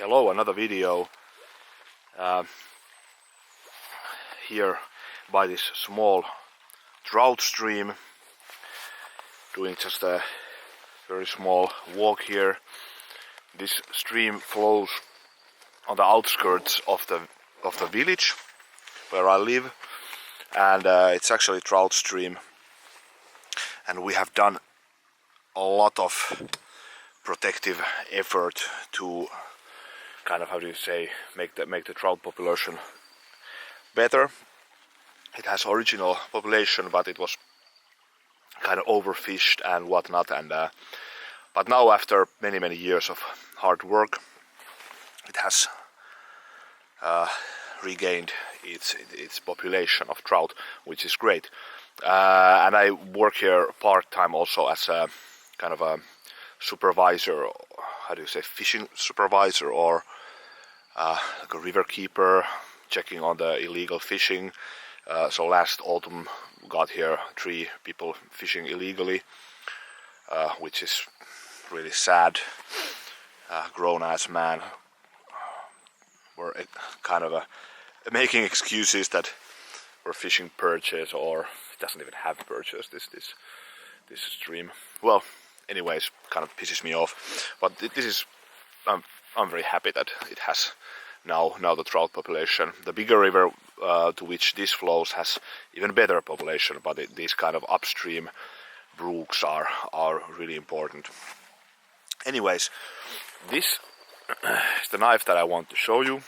Hello, another video here by this small trout stream, doing just a very small walk here. This stream flows on the outskirts of the village where I live, and it's actually a trout stream, and we have done a lot of protective effort to kind of, how do you say, make the trout population better. It has original population, but it was kind of overfished and whatnot, and but now after many years of hard work, it has regained its population of trout, which is great. And I work here part-time also as a kind of a supervisor, how do you say, fishing supervisor, or like a river keeper, checking on the illegal fishing. So last autumn got here 3 people fishing illegally, which is really sad. Grown-ass man were kind of making excuses that we're fishing perches, or it doesn't even have perches, this stream. Well, anyways, kind of pisses me off. But this is, I'm very happy that it has now the trout population. The bigger river to which this flows has even better population, but these kind of upstream brooks are really important. Anyways, this is the knife that I want to show you.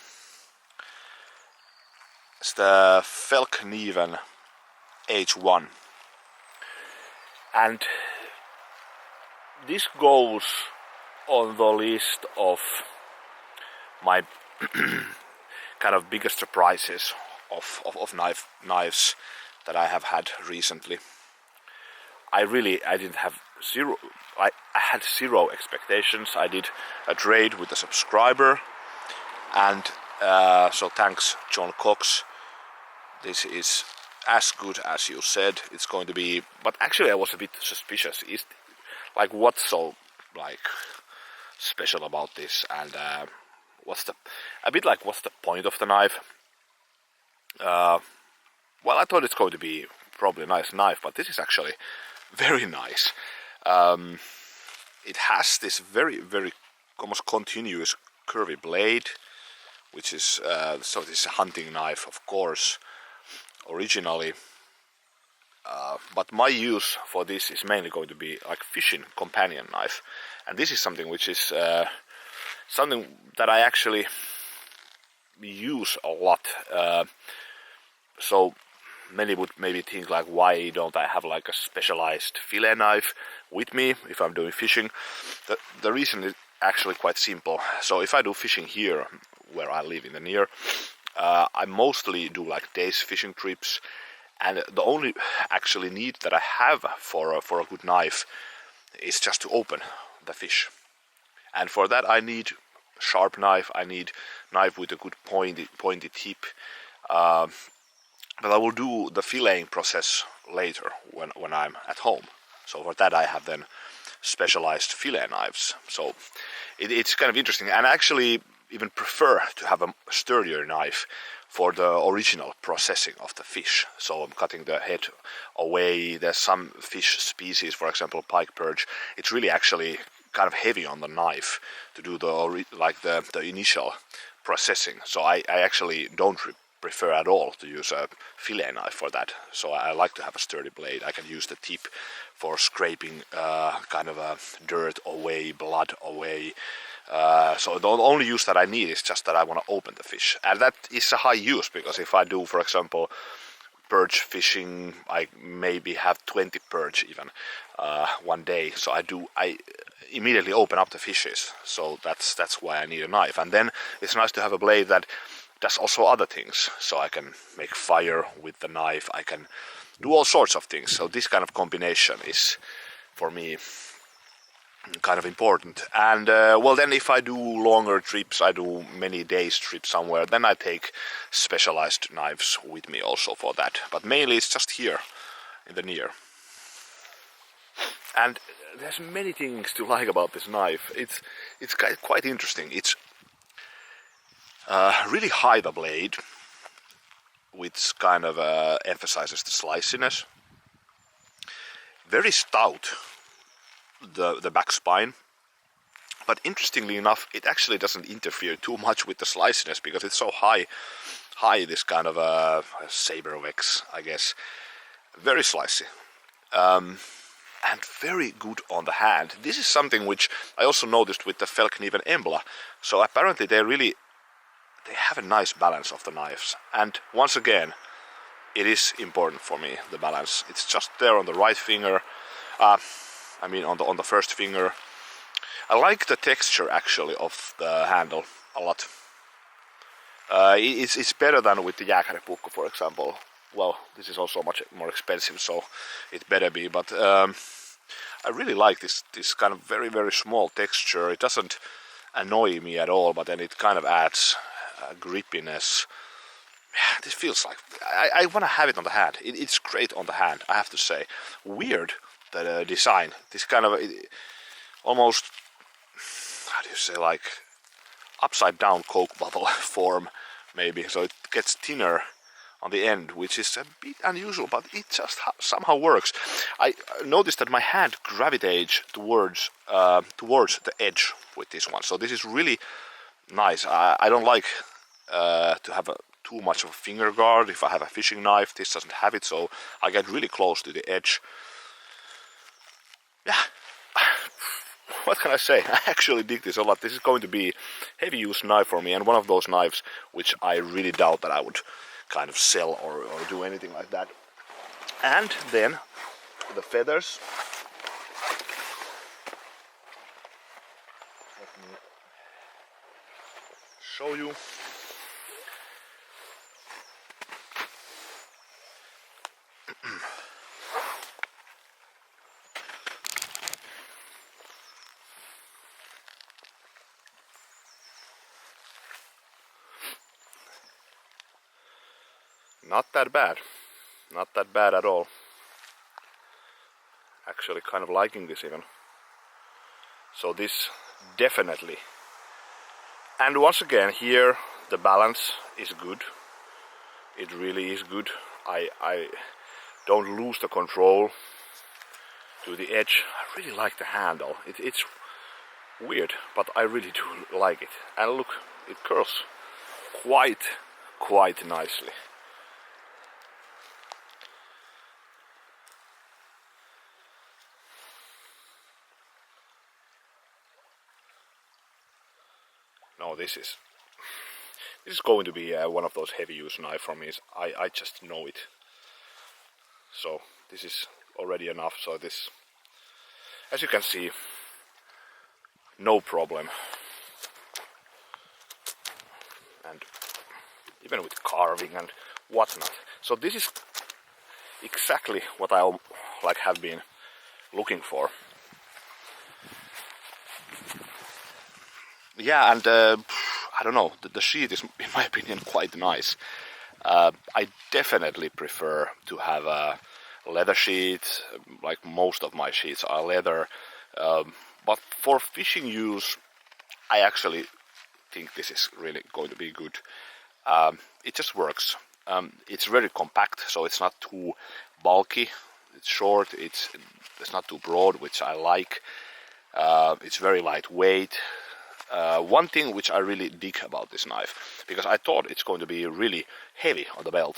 It's the Fällkniven H1, and this goes on the list of my kind of biggest surprises of knives that I have had recently. I didn't have I had zero expectations. I did a trade with a subscriber, and so thanks, John Cox. This is as good as you said it's going to be, but actually I was a bit suspicious. Is like, what's so like special about this, and what's the point of the knife? Well, I thought it's going to be probably a nice knife, but this is actually very nice. It has this very almost continuous curvy blade, which is so this is a hunting knife, of course, originally. But my use for this is mainly going to be like fishing companion knife, and this is something which is something that I actually use a lot. So many would maybe think like, why don't I have like a specialized fillet knife with me if I'm doing fishing? The reason is actually quite simple. So if I do fishing here where I live in the near, I mostly do like days fishing trips, and the only actually need that I have for a good knife is just to open the fish. And for that I need sharp knife, I need knife with a good pointy tip. But I will do the filleting process later when I'm at home. So for that I have then specialized fillet knives. So it's kind of interesting, and I actually even prefer to have a sturdier knife for the original processing of the fish. So I'm cutting the head away. There's some fish species, for example pike perch, it's really actually kind of heavy on the knife to do the initial processing. So I actually don't prefer at all to use a fillet knife for that. So I like to have a sturdy blade. I can use the tip for scraping kind of dirt away, blood away. So the only use that I need is just that I want to open the fish, and that is a high use, because if I do, for example, perch fishing, I maybe have 20 perch even one day. So I immediately open up the fishes. So that's why I need a knife. And then it's nice to have a blade that does also other things. So I can make fire with the knife. I can do all sorts of things. So this kind of combination is for me kind of important. And well, then if I do longer trips, I do many days trips somewhere, then I take specialized knives with me also for that. But mainly it's just here in the near. And there's many things to like about this knife. It's quite interesting. It's Really high the blade, which kind of emphasizes the sliciness. Very stout, the back spine. But interestingly enough, it actually doesn't interfere too much with the sliciness because it's so high, this kind of saber vex, I guess. Very slicey. And very good on the hand. This is something which I also noticed with the Fällkniven Embla. So apparently they have a nice balance of the knives. And once again, it is important for me, the balance. It's just there on the right finger. I mean on the first finger. I like the texture actually of the handle a lot. It's better than with the Jägarepukko, for example. Well, this is also much more expensive, so it better be. But I really like this kind of very, very small texture. It doesn't annoy me at all, but then it kind of adds grippiness. This feels like I want to have it on the hand. It's great on the hand, I have to say. Weird, the design. This kind of almost, how do you say, like upside down Coke bottle form, maybe. So it gets thinner on the end, which is a bit unusual, but it just somehow works. I noticed that my hand gravitates towards the edge with this one, so this is really nice. I don't like to have too much of a finger guard. If I have a fishing knife, this doesn't have it, so I get really close to the edge. Yeah, what can I say? I actually dig this a lot. This is going to be heavy use knife for me, and one of those knives which I really doubt that I would kind of sell or do anything like that. And then the feathers. Let me show you. Not that bad. Not that bad at all. Actually kind of liking this even. So this definitely. And once again here the balance is good. It really is good. I don't lose the control to the edge. I really like the handle. It's weird, but I really do like it. And look, it curls quite nicely. No, this is going to be one of those heavy use knife for me. I just know it. So this is already enough. So this, as you can see, no problem. And even with carving and whatnot. So this is exactly what I have been looking for. Yeah, and I don't know, the sheet is, in my opinion, quite nice. I definitely prefer to have a leather sheet, like most of my sheets are leather. But for fishing use, I actually think this is really going to be good. It just works. It's very compact, so it's not too bulky. It's short, it's not too broad, which I like. It's very lightweight. One thing which I really dig about this knife, because I thought it's going to be really heavy on the belt,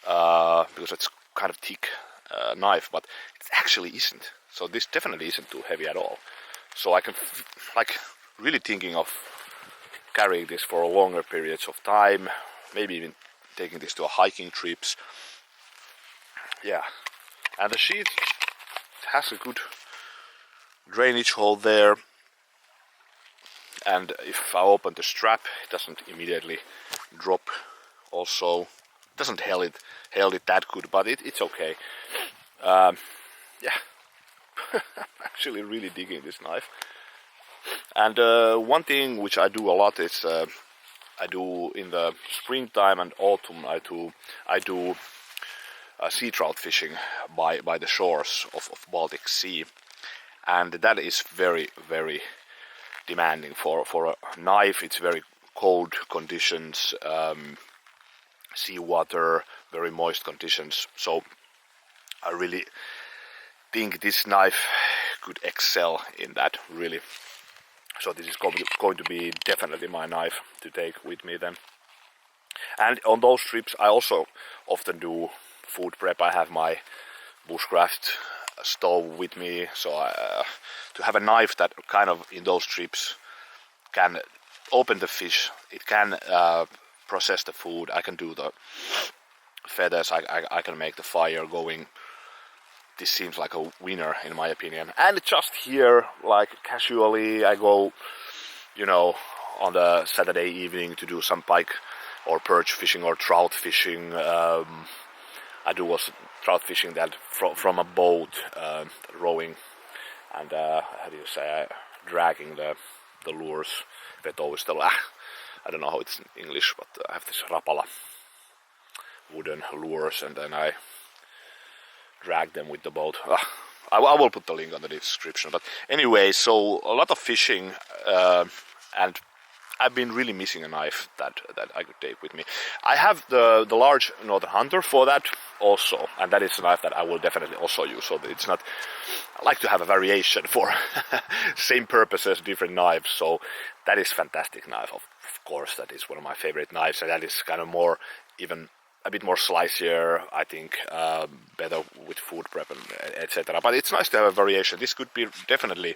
because it's kind of thick knife, but it actually isn't. So this definitely isn't too heavy at all. So I can really thinking of carrying this for longer periods of time, maybe even taking this to hiking trips. Yeah, and the sheet has a good drainage hole there. And if I open the strap, it doesn't immediately drop. Also, it doesn't held it that good, but it's okay. Yeah, I'm actually really digging this knife. And one thing which I do a lot is I do in the springtime and autumn. I do sea trout fishing by the shores of Baltic Sea, and that is very demanding for a knife. It's very cold conditions, seawater, very moist conditions. So I really think this knife could excel in that, really. So this is going to be definitely my knife to take with me then. And on those trips I also often do food prep. I have my bushcraft stove with me, so to have a knife that kind of in those trips can open the fish, it can process the food, I can do the feathers, I can make the fire going. This seems like a winner in my opinion. And just here, like casually, I go, you know, on the Saturday evening to do some pike or perch fishing or trout fishing. I do also trout fishing that from a boat, rowing, and how do you say, dragging the lures. I don't know how it's in English, but I have this rapala wooden lures, and then I drag them with the boat. I will put the link on the description. But anyway, so a lot of fishing, and I've been really missing a knife that I could take with me. I have the large Northern Hunter for that also, and that is a knife that I will definitely also use. So it's not, I like to have a variation for same purposes, different knives. So that is fantastic knife. Of course, that is one of my favorite knives, and that is kind of more, even a bit more slicier, I think, better with food prep and etc. But it's nice to have a variation. This could be definitely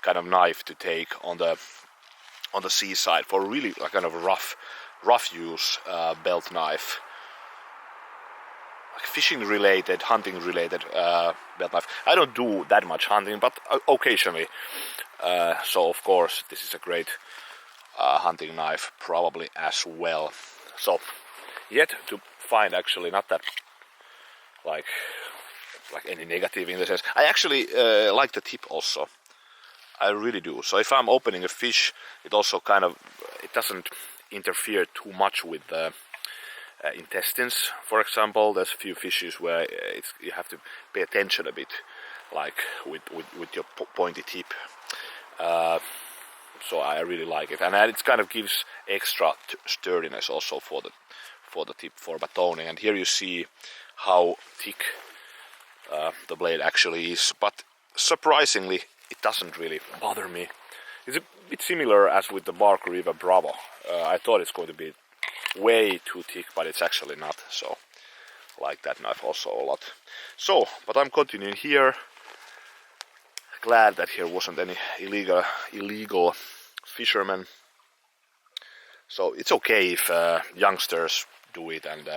kind of knife to take on the seaside for really like kind of rough use belt knife, like fishing related, hunting related belt knife. I don't do that much hunting, but occasionally. So of course this is a great hunting knife probably as well. So yet to find actually not that like any negative in the sense. I actually like the tip also. I really do. So if I'm opening a fish, it also kind of, it doesn't interfere too much with the intestines. For example, there's a few fishes where you have to pay attention a bit, like with your pointy tip. So I really like it, and it kind of gives extra sturdiness also for the tip for batoning. And here you see how thick the blade actually is, but surprisingly it doesn't really bother me. It's a bit similar as with the Barker River Bravo. I thought it's going to be way too thick, but it's actually not. So I like that knife also a lot. So, but I'm continuing here. Glad that here wasn't any illegal fishermen. So it's okay if youngsters do it, and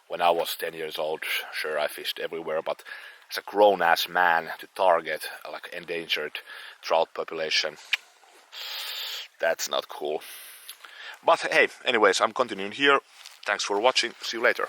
when I was 10 years old, sure, I fished everywhere, but as a grown-ass man to target like endangered trout population, that's not cool. But hey, anyways, I'm continuing here. Thanks for watching. See you later.